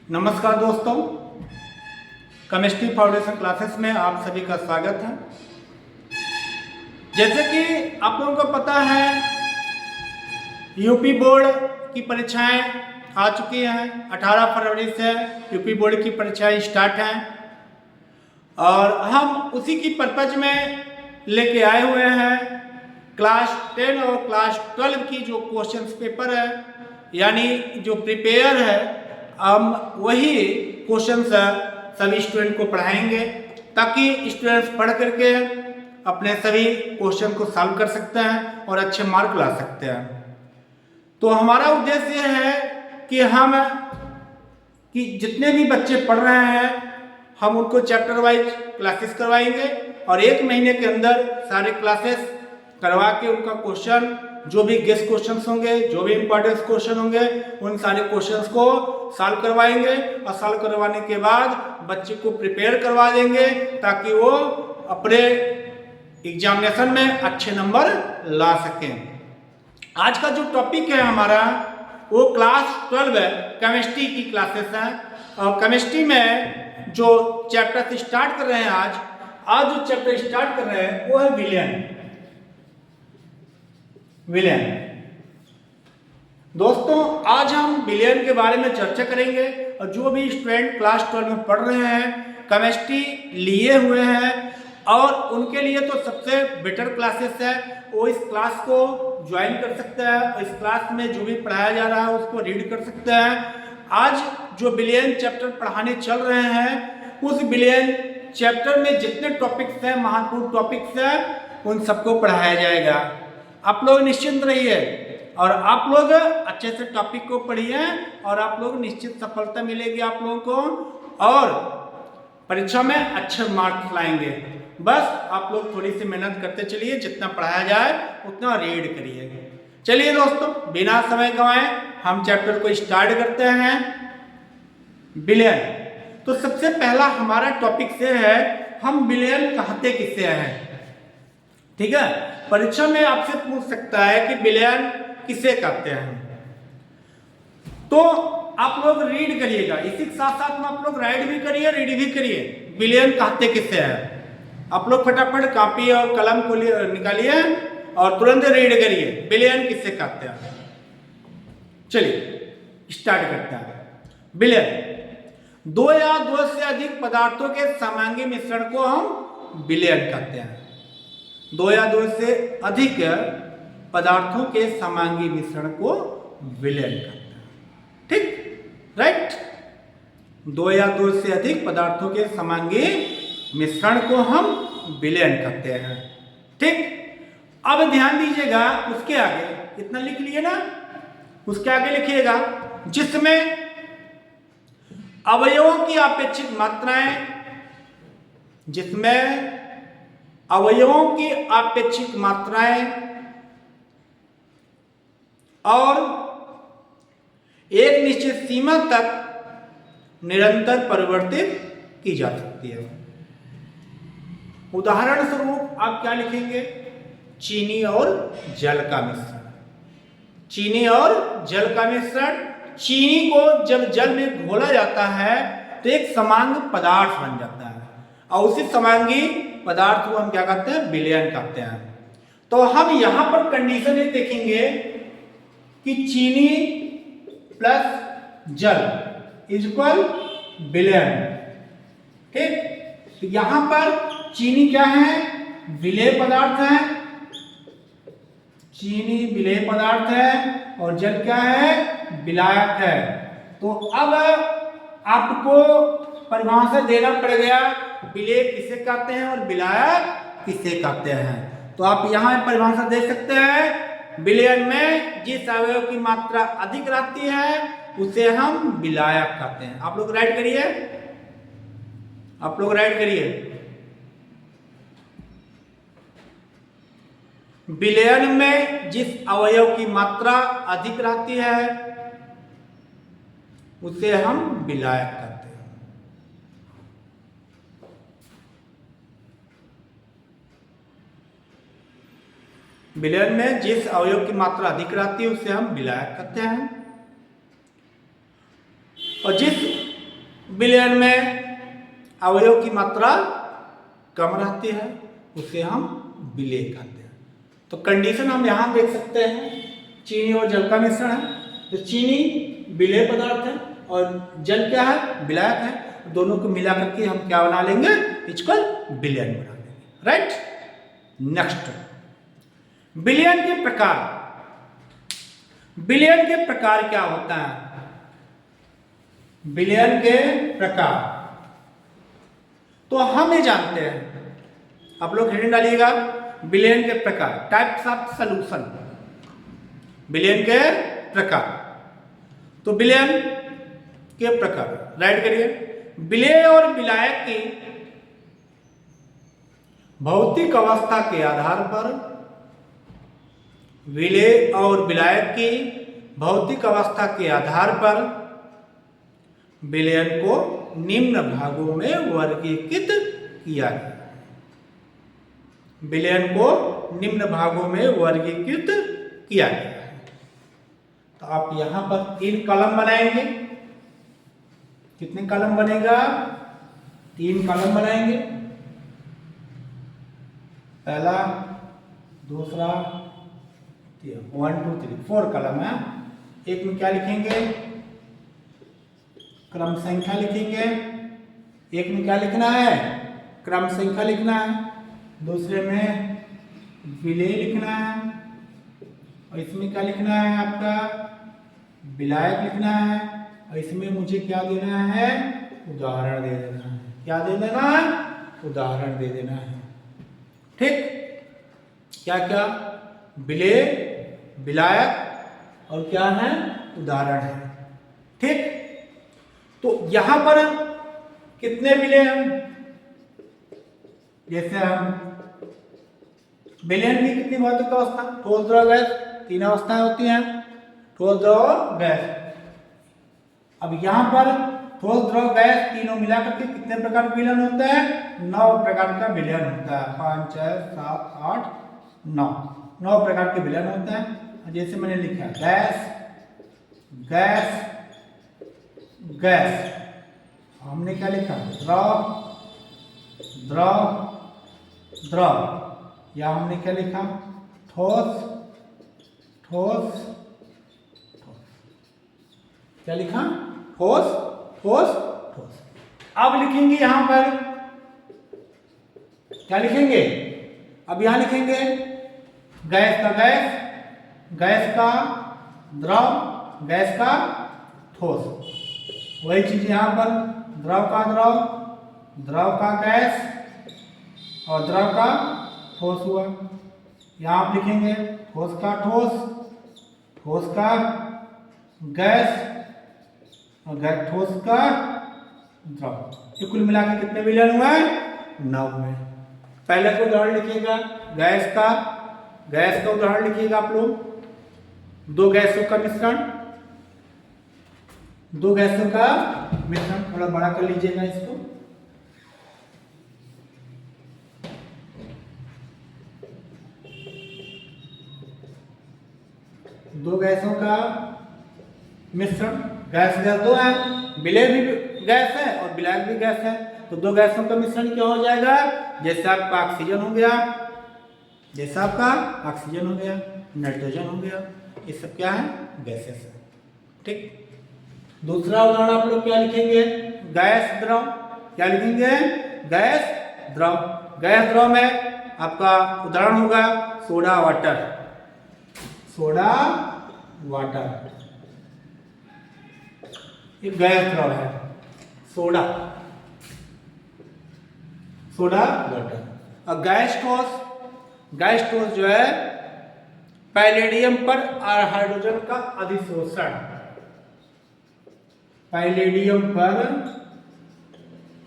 नमस्कार दोस्तों, chemistry foundation classes में आप सभी का स्वागत है। जैसे कि आप लोगों को पता है, यूपी बोर्ड की परीक्षाएं आ चुकी हैं। 18 फरवरी से यूपी बोर्ड की परीक्षाएं स्टार्ट हैं और हम उसी की पर्पज में लेके आए हुए हैं क्लास 10 और क्लास 12 की जो क्वेश्चन पेपर है, यानी जो प्रिपेयर है, हम वही क्वेश्चन सभी स्टूडेंट को पढ़ाएंगे ताकि स्टूडेंट्स पढ़ करके अपने सभी क्वेश्चन को सॉल्व कर सकते हैं और अच्छे मार्क ला सकते हैं। तो हमारा उद्देश्य है कि जितने भी बच्चे पढ़ रहे हैं हम उनको चैप्टर वाइज क्लासेस करवाएंगे और 1 महीने के अंदर सारे क्लासेस करवा के उनका क्वेश्चन, जो भी गेस्ट क्वेश्चंस होंगे, जो भी इंपॉर्टेंट क्वेश्चन होंगे, उन सारे क्वेश्चंस को सॉल्व करवाएंगे और सॉल्व करवाने के बाद बच्चे को प्रिपेयर करवा देंगे ताकि वो अपने एग्जामिनेशन में अच्छे नंबर ला सकें। आज का जो टॉपिक है हमारा वो क्लास 12 है, केमिस्ट्री की क्लासेस हैं और केमिस्ट्री में जो चैप्टर स्टार्ट कर रहे हैं आज जो चैप्टर स्टार्ट कर रहे हैं वो है विलयन। दोस्तों, आज हम विलयन के बारे में चर्चा करेंगे और जो भी स्टूडेंट क्लास 12 में पढ़ रहे हैं, केमिस्ट्री लिए हुए हैं और उनके लिए तो सबसे बेटर क्लासेस है, वो इस क्लास को ज्वाइन कर सकते हैं और इस क्लास में जो भी पढ़ाया जा रहा है उसको रीड कर सकते हैं। आज जो विलयन चैप्टर पढ़ाने चल रहे हैं, उस विलयन चैप्टर में जितने टॉपिक्स हैं, महत्वपूर्ण टॉपिक्स हैं, उन सबको पढ़ाया जाएगा। आप लोग निश्चिंत रहिए और आप लोग अच्छे से टॉपिक को पढ़िए और आप लोग निश्चित सफलता मिलेगी आप लोगों को और परीक्षा में अच्छे मार्क्स लाएंगे। बस आप लोग थोड़ी सी मेहनत करते चलिए, जितना पढ़ाया जाए उतना रीड करिए। चलिए दोस्तों, बिना समय गंवाए हम चैप्टर को स्टार्ट करते हैं। विलयन, तो सबसे पहला हमारा टॉपिक से है हम विलयन कहते किसे हैं। ठीक है, परीक्षा में आपसे पूछ सकता है कि विलयन किसे कहते हैं, तो आप लोग रीड करिएगा, इसी के साथ साथ में आप लोग राइट भी करिए, रीड भी करिए। विलयन कहते किसे हैं, आप लोग फटाफट कॉपी और कलम को निकालिए और तुरंत रीड करिए विलयन किसे कहते हैं। चलिए स्टार्ट करते हैं। विलयन 2 या 2 से अधिक पदार्थों के समांगी मिश्रण को हम विलयन कहते हैं। 2 या 2 से अधिक पदार्थों के समांगी मिश्रण को विलयन कहते हैं। ठीक, राइट। 2 या 2 से अधिक पदार्थों के समांगी मिश्रण को हम विलयन कहते हैं। ठीक, अब ध्यान दीजिएगा, उसके आगे इतना लिख लिए ना, उसके आगे लिखिएगा जिसमें अवयवों की अपेक्षित मात्राएं, जिसमें अवयवों की अपेक्षित मात्राएं और एक निश्चित सीमा तक निरंतर परिवर्तित की जा सकती है। उदाहरण स्वरूप आप क्या लिखेंगे, चीनी और जल का मिश्रण। चीनी और जल का मिश्रण, चीनी को जब जल में घोला जाता है तो एक समांग पदार्थ बन जाता है और उसी समांगी पदार्थ को हम क्या कहते हैं, विलयन कहते हैं। तो हम यहां पर कंडीशन ये देखेंगे कि चीनी प्लस जल इज इक्वल विलयन। ठीक, तो यहां पर चीनी क्या है, विलेय पदार्थ है, चीनी विलेय पदार्थ है और जल क्या है, विलायक है। तो अब आपको परिभाषा देना पड़ गया, विलेय किसे कहते हैं और विलायक किसे कहते हैं। तो आप यहां परिभाषा दे सकते हैं, विलयन में जिस अवयव की मात्रा अधिक रहती है उसे हम विलायक कहते हैं। आप लोग राइट करिए, आप लोग राइट करिए। विलयन में जिस अवयव की मात्रा अधिक रहती है उसे हम विलायक कहते हैं। विलयन में जिस अवयव की मात्रा अधिक रहती है उसे हम विलायक कहते हैं और जिस विलयन में अवयव की मात्रा कम रहती है, उसे हम विलेय कहते हैं। तो कंडीशन हम यहाँ देख सकते हैं, चीनी और जल का मिश्रण है, तो चीनी विलेय पदार्थ है और जल क्या है, विलायक है। दोनों को मिला करके हम क्या बना लेंगे, इसको विलयन बना लेंगे। राइट, नेक्स्ट, विलयन के प्रकार। विलयन के प्रकार क्या होता है? विलयन के प्रकार तो हम ये जानते हैं, आप लोग हेडिंग डालिएगा, विलयन के प्रकार, टाइप्स ऑफ सॉल्यूशन। विलयन के प्रकार, तो विलयन के प्रकार राइट करिए। विलेय और विलायक की भौतिक अवस्था के आधार पर, विलेय और विलायक की भौतिक अवस्था के आधार पर विलयन को निम्न भागों में वर्गीकृत किया गया। विलयन को निम्न भागों में वर्गीकृत किया गया है। तो आप यहां पर 3 कॉलम बनाएंगे। कितने कॉलम बनेगा? 3 कॉलम बनाएंगे। पहला, दूसरा, 1 2 3 4 कॉलम है। एक में क्या लिखेंगे? क्रम संख्या लिखेंगे। एक में क्या लिखना है? क्रम संख्या लिखना है। दूसरे में विलेय लिखना है और इसमें क्या लिखना है आपका? विलायक लिखना है और इसमें मुझे क्या देना है? उदाहरण दे देना है। क्या दे देना है? उदाहरण दे देना है। ठीक, क्या क्या? विलेय, विलायक और क्या है? उदाहरण है। ठीक, तो यहां पर कितने विलेय हम, जैसे हम विलयन की कितनी भौतिक अवस्था? ठोस, द्रव, गैस, 3 अवस्थाएं होती हैं, ठोस, द्रव, गैस। अब यहां पर ठोस, द्रव, गैस तीनों मिलाकर के कितने प्रकार के विलयन होते हैं? 9 प्रकार का विलयन होता है। 5 6 7 8 9 प्रकार के विलयन होते हैं। जैसे मैंने लिखा गैस, गैस, गैस। हमने क्या लिखा? द्रव, द्रव, द्रव। या हमने क्या लिखा? ठोस, ठोस, ठोस। क्या लिखा? ठोस, ठोस, ठोस। अब लिखेंगे यहां पर, क्या लिखेंगे? अब यहां लिखेंगे गैस का गैस, गैस का द्रव, गैस का ठोस। वही चीज यहां पर, द्रव का द्रव, द्रव का गैस और द्रव का ठोस हुआ। यहां आप लिखेंगे ठोस का ठोस, ठोस का गैस और ठोस का द्रव। ये कुल मिला के कितने विलयन हुए? 9 हुए। पहले को उदाहरण लिखिएगा गैस का, गैस का उदाहरण लिखिएगा आप लोग। 2 गैसों का मिश्रण, 2 गैसों का मिश्रण। थोड़ा बड़ा कर लीजिएगा इसको। दो गैसों का मिश्रण, गैस गैस 2 है, विलेय भी गैस है और विलायक भी गैस है। तो 2 गैसों का मिश्रण क्या हो जाएगा? जैसे आपका ऑक्सीजन हो गया, जैसा आपका ऑक्सीजन हो गया, नाइट्रोजन हो गया, ये सब क्या है? गैसेस है। ठीक, दूसरा उदाहरण आप लोग क्या लिखेंगे? गैस द्रव। क्या लिखेंगे? गैस द्रव। गैस द्रव में आपका उदाहरण होगा सोडा वाटर, सोडा वाटर। ये गैस द्रव है, सोडा, सोडा वाटर। और गैस ठोस, गैस ठोस जो है पैलेडियम पर हाइड्रोजन का अधिशोषण, पैलेडियम पर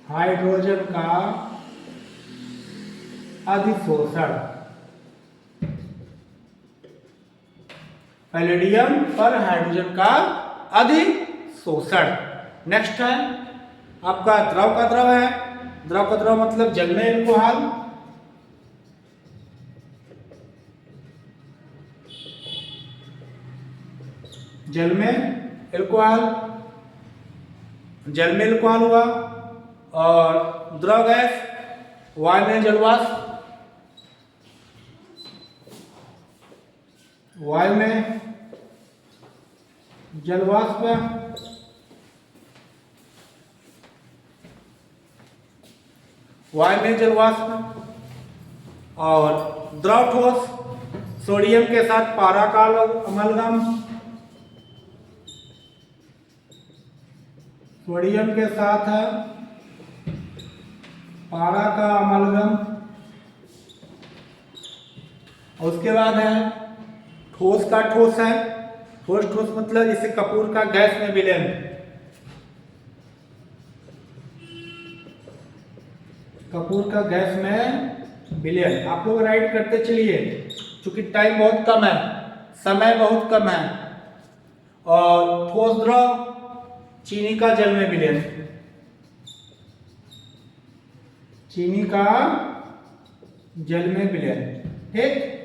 हाइड्रोजन का अधिशोषण, पैलेडियम पर हाइड्रोजन का अधिशोषण। नेक्स्ट है आपका द्रव का द्रव है। द्रव का द्रव मतलब जल में एल्कोहल, जल में एल्कोहल। जल में अल्कोहल हुआ, और द्रव गैस वायु में जलवाष्प, वायु में जलवाष्प, वायु में जलवाष्प, और द्रव ठोस सोडियम के साथ पारा का अमलगम, सोडियम के साथ पारा का अमलगम। उसके बाद है ठोस का ठोस है, ठोस ठोस मतलब जैसे कपूर का गैस में विलयन, कपूर का गैस में विलयन। आप लोग राइट करते चलिए क्योंकि टाइम बहुत कम है, समय बहुत कम है। और ठोस द्रव चीनी का जल में विलयन, चीनी का जल में विलयन। ठीक,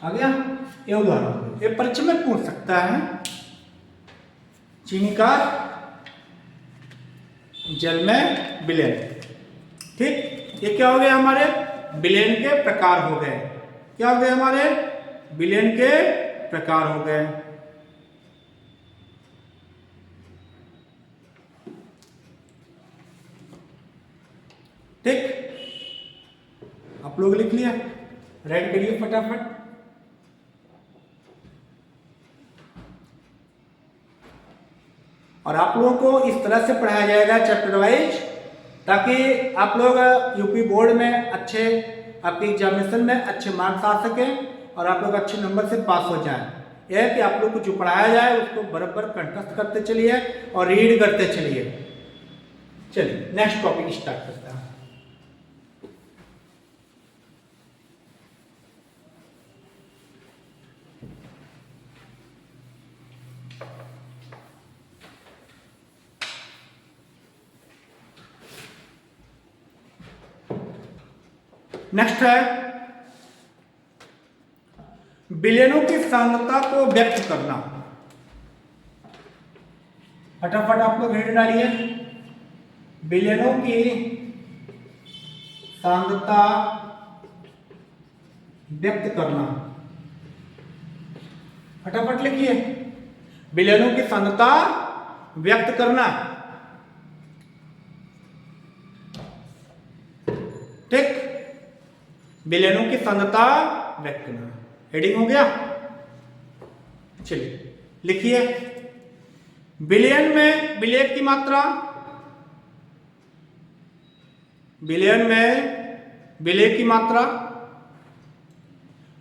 आ गया ये उदाहरण, ये परीक्षा में पूछ सकता है। चीनी का जल में विलयन। ठीक, ये क्या हो गया हमारे विलयन के प्रकार हो गए। क्या हो गए हमारे विलयन के प्रकार हो गए। ठीक, आप लोग लिख लिया, राइट करिए फटाफट। और आप लोगों को इस तरह से पढ़ाया जाएगा चैप्टर वाइज, ताकि आप लोग यूपी बोर्ड में अच्छे, आपके एग्जामिनेशन में अच्छे मार्क्स आ सकें और आप लोग अच्छे नंबर से पास हो जाएं। यह है कि आप लोग को जो पढ़ाया जाए उसको बराबर कंठस्थ करते चलिए और रीड करते चलिए। चलिए नेक्स्ट टॉपिक स्टार्ट करते हैं। नेक्स्ट है विलयनों की सांद्रता को व्यक्त करना। फटाफट आप लोग हेड डालिए, विलयनों की सांद्रता व्यक्त करना। फटाफट लिखिए, विलयनों की सांद्रता व्यक्त करना। ठीक, विलयनों की सांद्रता व्यक्त करना, हेडिंग हो गया। चलिए लिखिए, विलयन में विलेय की मात्रा, विलयन में विलेय की मात्रा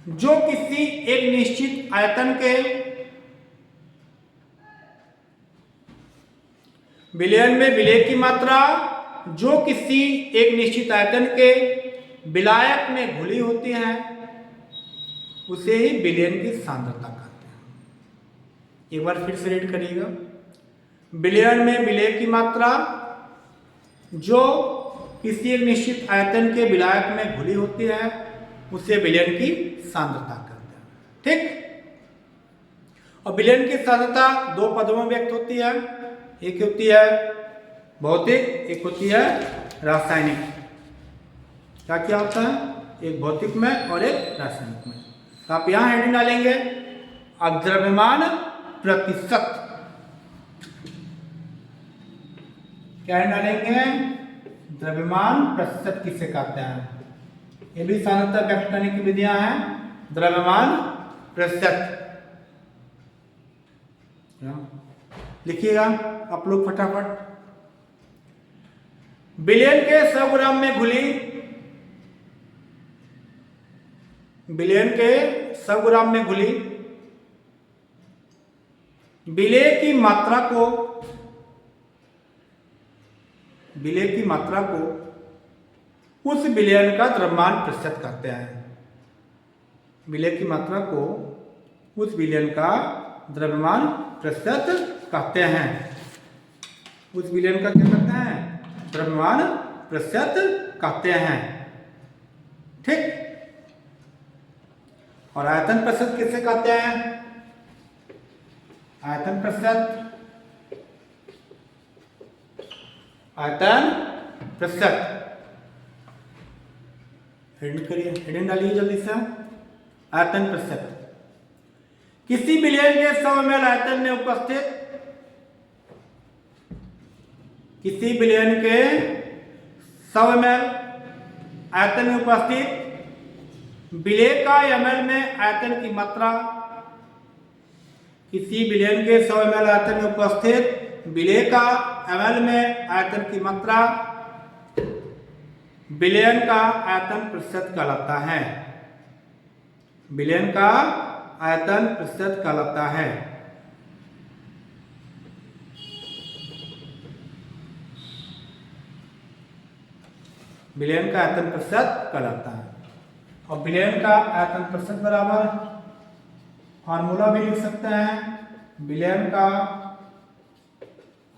जो किसी एक निश्चित आयतन के, विलयन में विलेय की मात्रा जो किसी एक निश्चित आयतन के विलायक में घुली होती है उसे ही विलयन की सांद्रता कहते हैं। एक बार फिर से रीड करिएगा, विलयन में विलेय की मात्रा जो किसी एक निश्चित आयतन के विलायक में घुली होती है उसे विलयन की सांद्रता कहते हैं। ठीक, और विलयन की सांद्रता दो पदों में व्यक्त होती है, एक होती है भौतिक, एक होती है रासायनिक। क्या क्या होता है, एक भौतिक में और एक रासायनिक में। तो आप यहां हेडिंग डालेंगे द्रव्यमान प्रतिशत। क्या डालेंगे, द्रव्यमान प्रतिशत किसे कहते हैं। ये भी सांद्रता व्यक्त करने की विधियां हैं, द्रव्यमान प्रतिशत। लिखिएगा आप लोग फटाफट, विलयन के 100 ग्राम में घुली, विलयन के 100 ग्राम में घुली विलेय की मात्रा को, विलेय की मात्रा को उस विलयन का द्रव्यमान प्रतिशत कहते हैं। विलेय की मात्रा को उस विलयन का द्रव्यमान प्रतिशत कहते हैं। उस विलयन का क्या कहते हैं, द्रव्यमान प्रतिशत कहते हैं। ठीक, और आयतन प्रतिशत किसे कहते हैं, आयतन प्रतिशत, आयतन प्रतिशत। हेडिंग करिए, हेडिंग डालिए जल्दी से। आयतन प्रतिशत। किसी बिलियन के 100 ml आयतन में उपस्थित, किसी बिलियन के 100 ml आयतन में उपस्थित विलेय का ml में आयतन की मात्रा, किसी बिलियन के 100 ml आयतन में उपस्थित विलेय का ml में आयतन की मात्रा विलयन का आयतन प्रतिशत कहलाता है। विलयन का आयतन प्रतिशत कहलाता है। विलयन का आयतन प्रतिशत कहलाता है। और विलयन का आयतन प्रतिशत बराबर फार्मूला भी लिख सकते हैं। विलयन का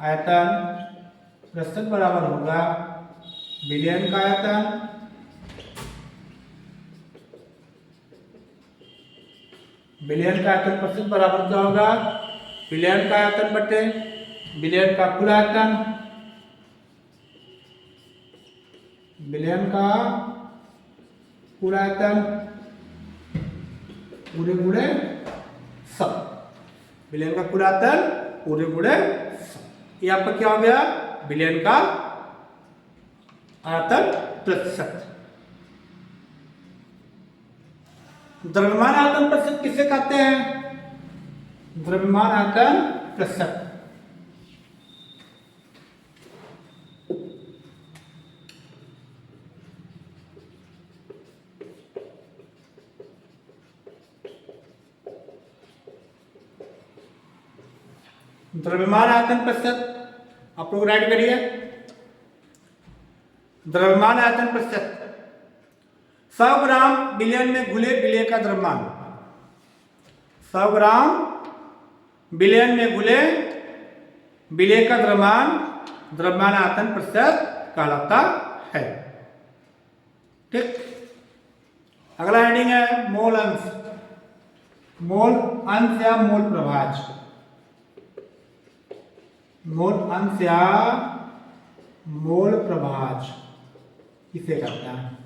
आयतन प्रतिशत बराबर होगा विलयन का आयतन प्रतिशत बराबर क्या होगा? विलयन का आयतन बटे विलयन का कुल आयतन, विलयन का कुल आयतन पूरे गुणे 100। विलयन का कुल आयतन पूरे गुणे 100। ये आपका क्या हो गया? विलयन का आयतन प्रतिशत। द्रव्यमान आयतन प्रतिशत किसे कहते हैं? द्रव्यमान आयतन प्रतिशत। द्रव्यमान आयतन प्रतिशत आप लोग राइट करिए। द्रव्यमान आयतन प्रतिशत 100 ग्राम विलयन में घुले विलेय का द्रव्यमान, 100 ग्राम विलयन में घुले विलेय का द्रव्यमान आयतन प्रतिशत कहलाता है। ठीक। अगला हेडिंग है मोल अंश। मोल अंश या मोल प्रभाज। मोल अंश या मोल प्रभाज किसे कहता है?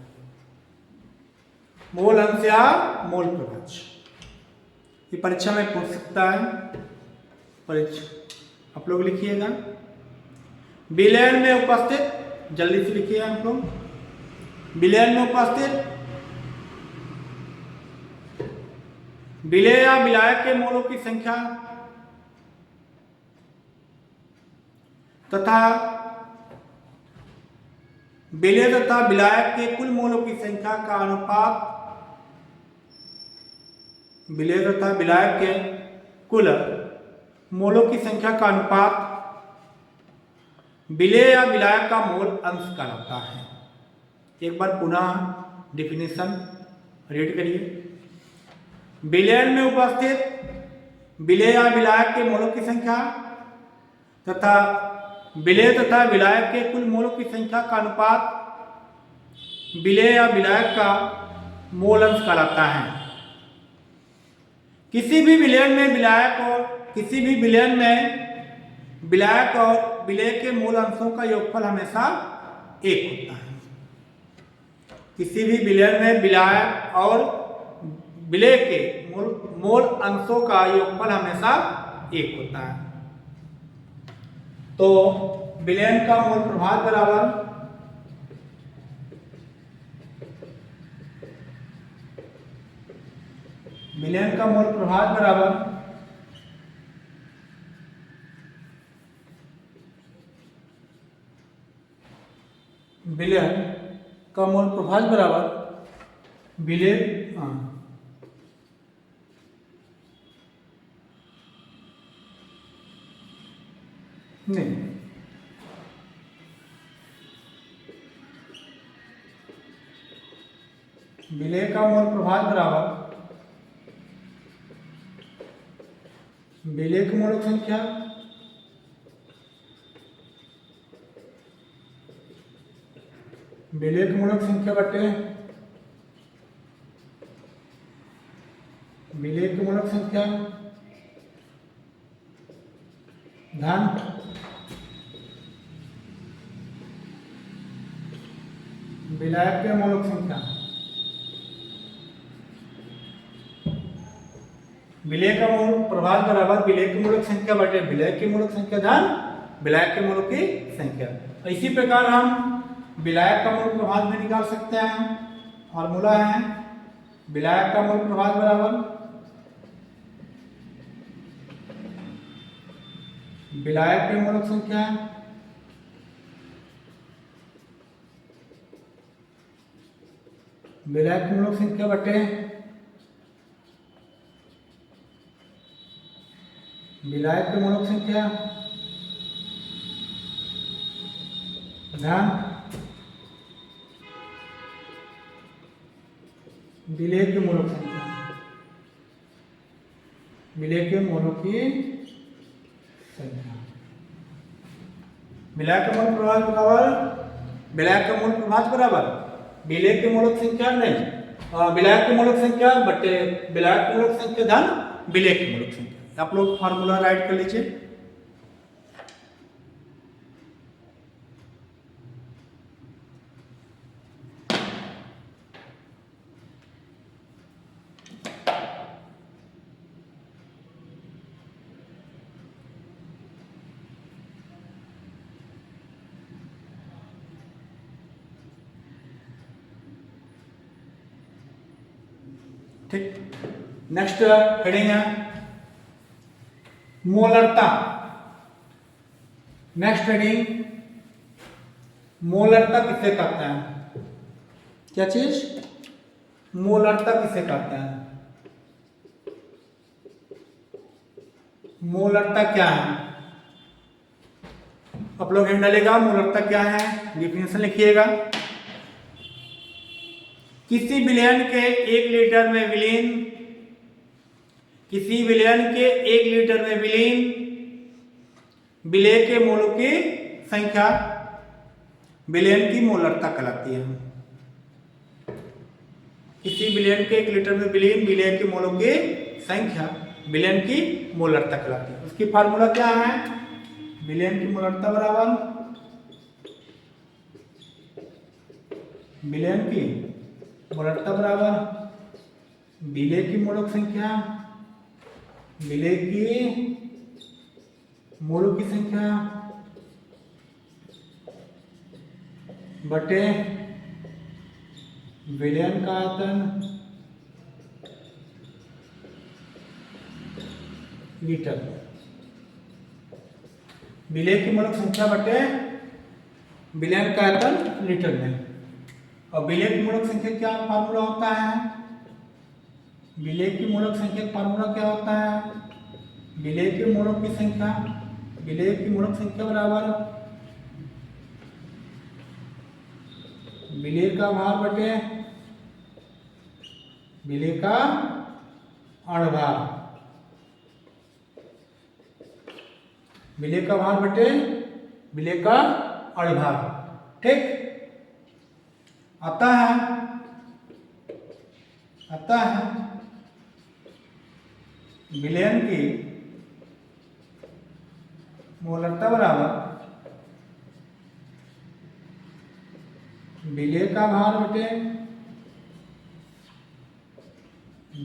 मोल अंश या मोल प्रभाज। ये परीक्षा में पूछ सकता है। परीक्षा आप लोग लिखिएगा। विलयन में उपस्थित, जल्दी से लिखिए आप लोग। विलयन में उपस्थित विलेय या विलायक के मोलों की संख्या तथा विलेय तथा विलायक के कुल मोलों की संख्या का अनुपात, विलेय तथा विलायक के कुल मोलों की संख्या का अनुपात विलेय या विलायक का मोल अंश कहलाता है। एक बार पुनः डिफिनेशन रीड करिए। विलयन में उपस्थित विलेय या विलायक के मोलों की संख्या तथा विलेय तथा विलायक के कुल मोलों की संख्या का अनुपात विलेय या विलायक का मोल अंश कहलाता है। किसी भी विलयन में विलायक और किसी भी विलयन में विलायक और विलेय के मूल अंशों का योगफल हमेशा 1 होता है। किसी भी विलयन में विलायक और विलेय के मूल अंशों का योगफल हमेशा 1 होता है। तो विलयन का मोल प्रभाज बराबर विलयन का मोल प्रभाज बराबर विलयन का मोल प्रभाज बराबर विलेय नहीं, विलेय का मोल प्रभाज बराबर विलेय की मोलक संख्या विलेय की मोलक संख्या बटे विलेय की मोलक संख्या धन विलायक के मूलक संख्या, विलय का मूल प्रभाव बराबर विलय की मूलक संख्या बटे विलय की मूलक संख्या धन विलायक के मूलक की संख्या। इसी प्रकार हम विलायक का मूल प्रभाव भी निकाल सकते हैं। फॉर्मूला है विलायक का मूल प्रभाव बराबर विलायक के मूलक संख्या विलायक की मूलक संख्या बटे विलायक की मूलक संख्या धन विलय के मूलक संख्या, विलय के मूलों की संख्या। विलायक का मूल प्रभाव बराबर विलायक का मूल प्रभाव बराबर विलय के मूलक संख्या नहीं विलायक की मूलक संख्या बटे विलायक की मूलक संख्या धन विलय की मूलक संख्या। आप लोग फार्मूला राइट कर लीजिए। ठीक, नेक्स्ट हेडिंग है मोलरता। नेक्स्ट हेडिंग मोलरता किसे कहते हैं? क्या चीज? मोलरता किसे कहते हैं? मोलरता क्या है? आप लोग हेड डालेगा मोलरता क्या है, डिफिनेशन लिखिएगा। किसी विलयन के 1 लीटर में विलीन किसी विलयन के 1 लीटर में विलीन विलय के मोलों की संख्या विलयन की मोलरता कहलाती है। किसी विलयन के 1 लीटर में विलीन विलय के मोलों की संख्या विलयन की मोलरता कहलाती है। उसकी फार्मूला क्या है? विलयन की मोलरता बराबर विलयन की मोलरता बराबर विलय की मोलक संख्या विलय की मोलों की संख्या बटे विलयन का आयतन लीटर। विलय की मोलक संख्या बटे विलयन का आयतन लीटर में। और विलय की मोलक संख्या क्या फार्मूला होता है? विलय की मोलक संख्या फार्मूला क्या होता है? विलय के मोलों की संख्या विलय की मोलक संख्या बराबर विलय का भार बटे विलय का अणुभार। विलय का भार बटे विलय का अणुभार। ठीक, आता है विलयन की मोलरता बराबर विलय का भार बटे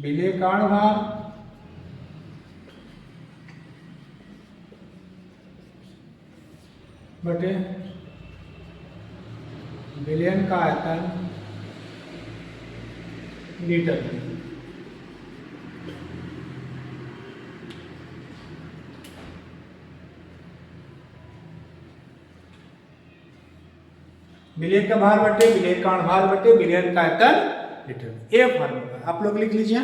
विलय का अणुभार बटे विलयन का आयतन लीटर में। विलय का भार बटे विलय का अणुभार बटे विलयन का आयतन लीटर में। ये फार्मूला आप लोग लिख लीजिए।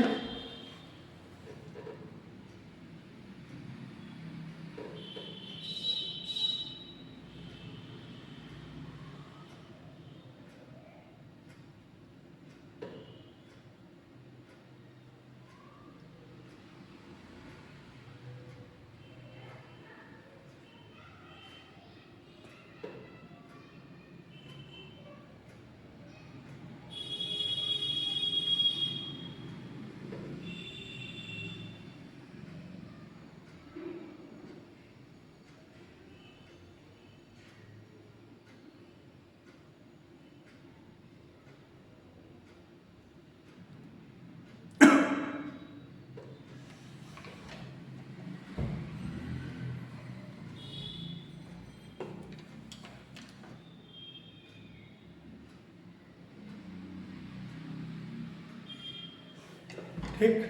ठीक,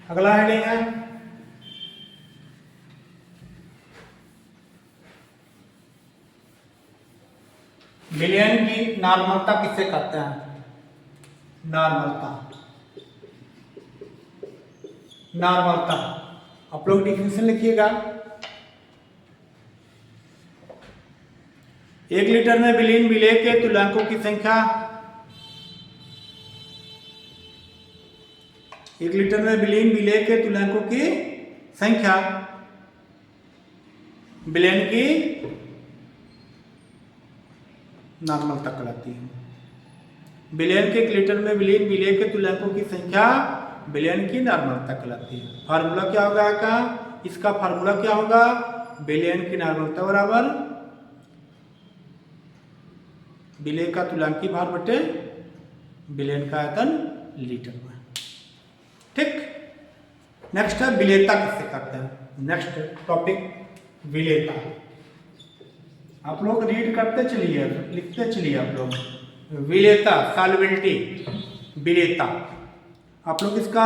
अगला हेडिंग है विलयन की नॉर्मलता किससे कहते हैं? नॉर्मलता, नॉर्मलता आप लोग डिफिनेशन लिखिएगा। 1 लीटर में विलीन विलेय के तुल्यांकों की संख्या, 1 लीटर में विलीन विलेय के तुल्यांकों की संख्या विलयन की नॉर्मलता कहलाती है। विलयन के 1 लीटर में विलीन विलेय के तुल्यांकों की संख्या विलयन की नॉर्मलता कहलाती है। फार्मूला क्या होगा का? इसका फार्मूला क्या होगा? विलयन की नॉर्मलता बराबर विलेय का तुल्यांकी भार बटे विलयन का आयतन लीटर में। ठीक, नेक्स्ट है विलेयता किससे कहते हैं? नेक्स्ट टॉपिक विलेयता। आप लोग रीड करते चलिए, लिखते चलिए आप लोग। विलेयता, सॉल्युबिलिटी, विलेयता। आप लोग इसका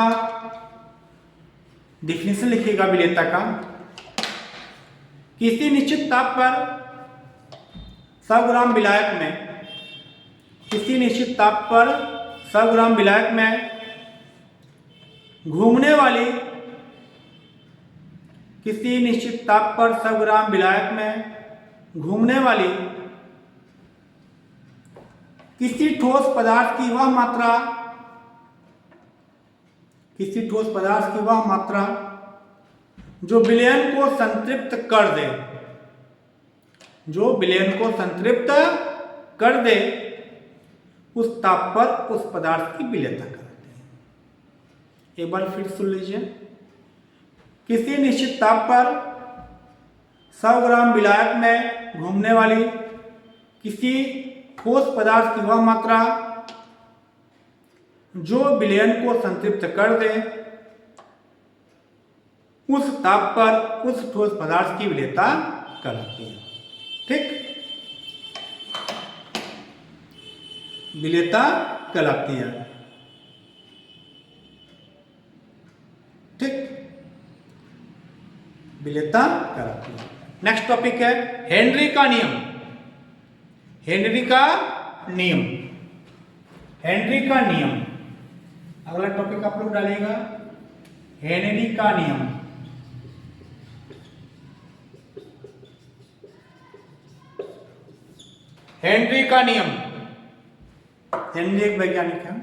डिफिनेशन लिखिएगा विलेयता का। किसी निश्चित ताप पर 100 ग्राम विलायक में, किसी निश्चित ताप पर 100 ग्राम विलायक में घूमने वाली, किसी निश्चित ताप पर 100 ग्राम विलायक में घूमने वाली किसी ठोस पदार्थ की वह मात्रा, किसी ठोस पदार्थ की वह मात्रा जो विलयन को संतृप्त कर दे, जो विलयन को संतृप्त कर दे, उस ताप पर उस पदार्थ की विलेयता कहते हैं। एक बार फिर सुन लीजिए। किसी निश्चित ताप पर 100 ग्राम विलायक में घूमने वाली किसी ठोस पदार्थ की वह मात्रा जो विलयन को संतृप्त कर दे, उस ताप पर उस ठोस पदार्थ की विलेयता कहलाती है। ठीक, विलेयता कहलाती है। ठीक, विलेयता कहलाती है। नेक्स्ट टॉपिक है हेनरी का नियम। हेनरी का नियम, हेनरी का नियम। अगला टॉपिक आप लोग डालिएगा हेनरी का नियम। हेनरी का नियम, हेनरी एक वैज्ञानिक है।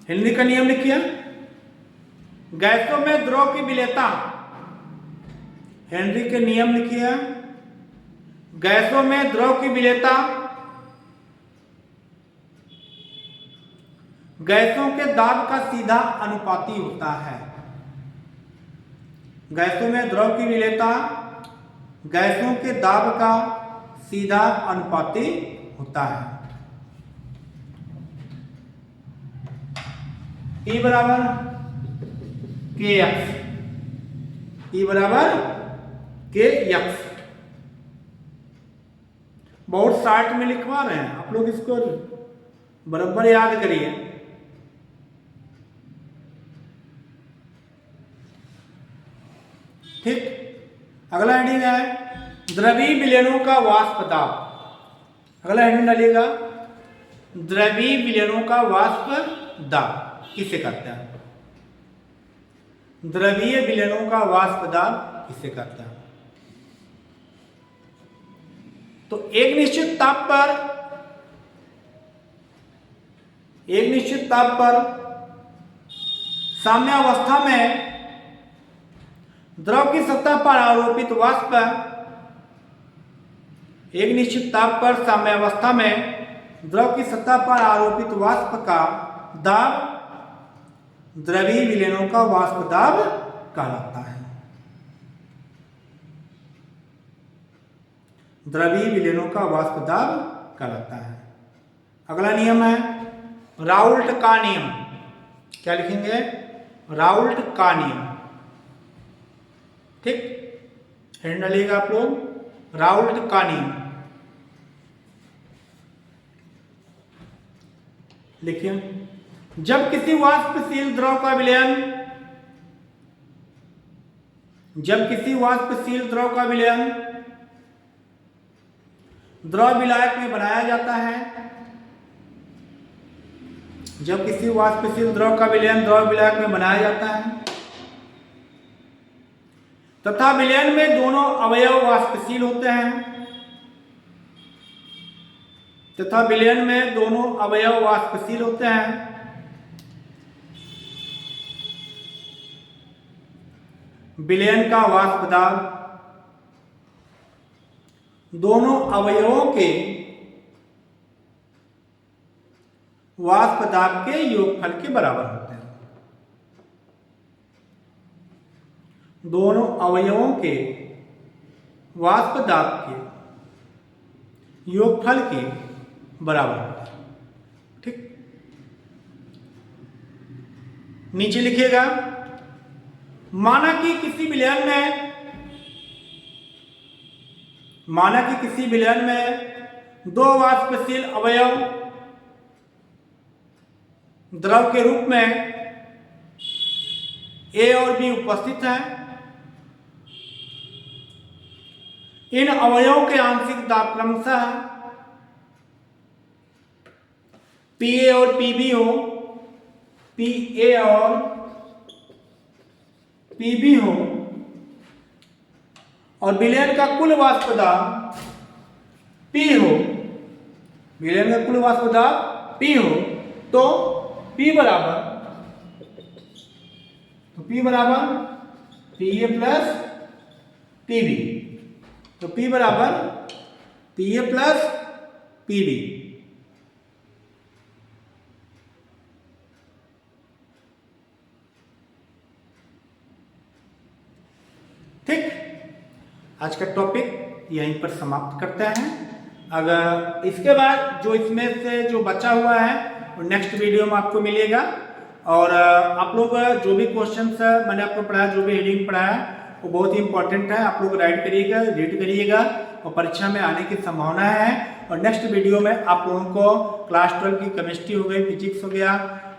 हेनरी का नियम लिखिए। गैसों में द्रव की विलेयता, हेनरी के नियम लिखिए। गैसों में द्रव की विलेयता गैसों के दाब का सीधा अनुपाती होता है। गैसों में द्रव की विलेयता गैसों के दाब का सीधा अनुपाती होता है। E बराबर के एक्स, E बराबर के एक्स। बहुत शार्ट में लिखवा रहे हैं, आप लोग इसको बराबर याद करिए। ठीक, अगला हेडिंग है द्रवीय विलयनों का वाष्प दाब। अगला हेडिंग डालिएगा द्रवीय विलयनों का वाष्प दाब किसे कहते हैं? द्रवीय विलयनों का वाष्प दाब किसे कहते हैं? तो एक निश्चित ताप पर साम्यावस्था में द्रव की सतह पर आरोपित वाष्प, एक निश्चित ताप पर साम्यावस्था में द्रव की सतह पर आरोपित वाष्प का दाब द्रवीय विलयनों का वाष्प दाब कहलाता है। द्रवीय विलयनों का वाष्प दाब कहलाता है। अगला नियम है राउल्ट का नियम। क्या लिखेंगे? राउल्ट का नियम। ठीक, हेड डालिएगा आप लोग राउल्ट का नियम लिखिए। जब किसी वाष्पशील द्रव का विलयन द्रव विलायक में बनाया जाता है, जब किसी वाष्पशील द्रव का विलयन द्रव विलायक में बनाया जाता है तथा विलयन में दोनों अवयव वाष्पशील होते हैं, विलयन का वाष्प दाब दोनों अवयवों के वाष्प दाब के योगफल के बराबर होते हैं। दोनों अवयवों के वाष्प दाब के योगफल के बराबर होता है। ठीक, नीचे लिखिएगा, माना कि किसी विलयन में दो वाष्पशील अवयव द्रव के रूप में A और B उपस्थित हैं। इन अवयवों के आंशिक दाब क्रमशः PA और PB हो, PA और PB हो, और विलयन का कुल वाष्प दाब P हो, तो P बराबर PA प्लस PB, तो P बराबर PA प्लस PB। ठीक, आज का टॉपिक यहीं पर समाप्त करते हैं। अगर इसके बाद जो इसमें से जो बचा हुआ है वो नेक्स्ट वीडियो में आपको मिलेगा। और आप लोग जो भी क्वेश्चंस मैंने आपको पढ़ाया, जो भी हेडिंग पढ़ाया वो बहुत ही इंपॉर्टेंट है, आप लोग राइट करिएगा, रीड करिएगा और परीक्षा में आने की संभावना है। और नेक्स्ट वीडियो में आप लोगों को क्लास 12 की केमिस्ट्री हो गई, फिजिक्स हो गया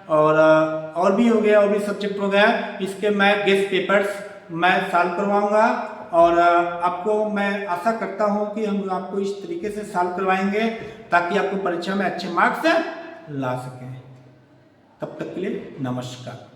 और भी हो गया, और भी सब्जेक्ट हो गया, इसके मैं गेस्ट पेपर्स मैं सॉल्व करवाऊंगा। और आपको मैं आशा करता हूं कि हम आपको इस तरीके से सॉल्व करवाएंगे ताकि आपको परीक्षा में अच्छे मार्क्स ला सकें। तब तक के लिए नमस्कार।